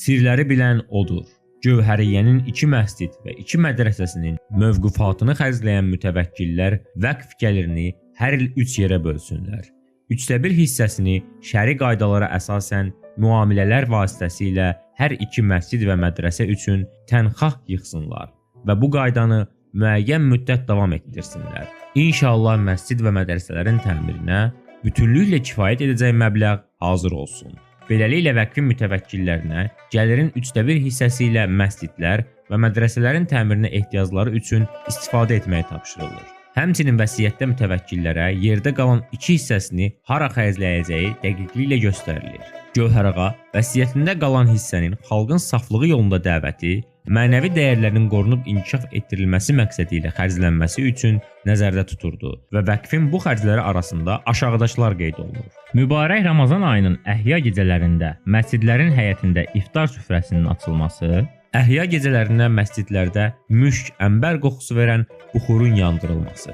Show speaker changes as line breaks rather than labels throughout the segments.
Sirləri bilən odur. Cövhəriyyənin 2 məscid və 2 mədrəsəsinin mövqüfatını xərcləyən mütəvəkkillər vəqf gəlirini hər il 3 yerə bölsünlər. 1/3 hissəsini şəri qaydalara əsasən müamilələr vasitəsilə hər 2 məscid və mədrəsə üçün tənxah yığsınlar və bu qaydanı müəyyən müddət davam etdirsinlər. İnşallah məscid və mədrəsələrin təmirinə bütünlüklə kifayət edəcək məbləğ hazır olsun. Beləliklə vəqfin mütəvəkkillərinə gəlirin 1/3 hissəsi ilə məscidlər və mədrəsələrin təmirinə ehtiyacları üçün istifadə etməyi tapşırılır. Həmçinin vəsiyyətdə mütəvəkkillərə yerdə qalan 2 hissəsini hara xərcləyəcəyi dəqiqliklə göstərilir. Gövhərağa vəsiyyətində qalan hissənin xalqın saflığı yolunda dəvəti, mənəvi dəyərlərin qorunub inkişaf etdirilməsi məqsədi ilə xərclənməsi üçün nəzərdə tuturdu və vəqfin bu xərcləri arasında aşağıdakılar qeyd olunur.
Mübarək Ramazan ayının əhya gecələrində məscidlərin həyətində iftar süfrəsinin açılması,
Əhya gecələrində məscidlərdə müşk, ənbər qoxusu verən buxurun yandırılması,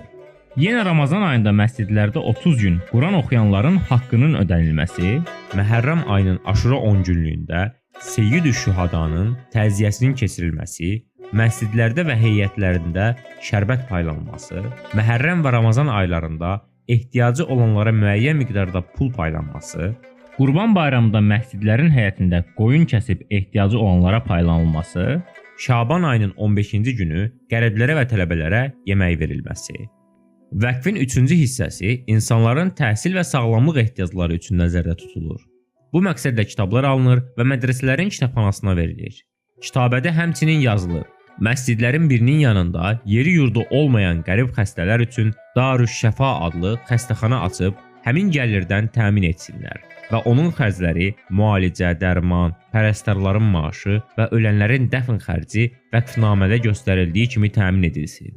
yenə Ramazan ayında məscidlərdə 30 gün Quran oxuyanların haqqının ödənilməsi,
Məhərrəm ayının Aşura 10 günlüyündə Seyyid-ü Şühadanın təziyəsinin keçirilməsi, məscidlərdə və heyətlərində şərbət paylanması, Məhərrəm və Ramazan aylarında ehtiyacı olanlara müəyyən miqdarda pul paylanması,
Qurban bayramında məscidlərin həyətində qoyun kəsib ehtiyacı olanlara paylanılması,
Şaban ayının 15-ci günü qəriblərə və tələbələrə yemək verilməsi. Vəqfin 3-cü hissəsi insanların təhsil və sağlamlıq ehtiyacları üçün nəzərdə tutulur. Bu məqsədlə kitablar alınır və mədrəsələrin kitabxanasına verilir. Kitabədə həmçinin yazılır. Məscidlərin birinin yanında yeri yurdu olmayan qərib xəstələr üçün Darüşşəfa adlı xəstəxana açıb həmin gəlirdən təmin etsinlər və onun xərcləri müalicə, dərman, pərəstərlərin maaşı və ölənlərin dəfn xərci vəqfnamədə göstərildiyi kimi təmin edilsin.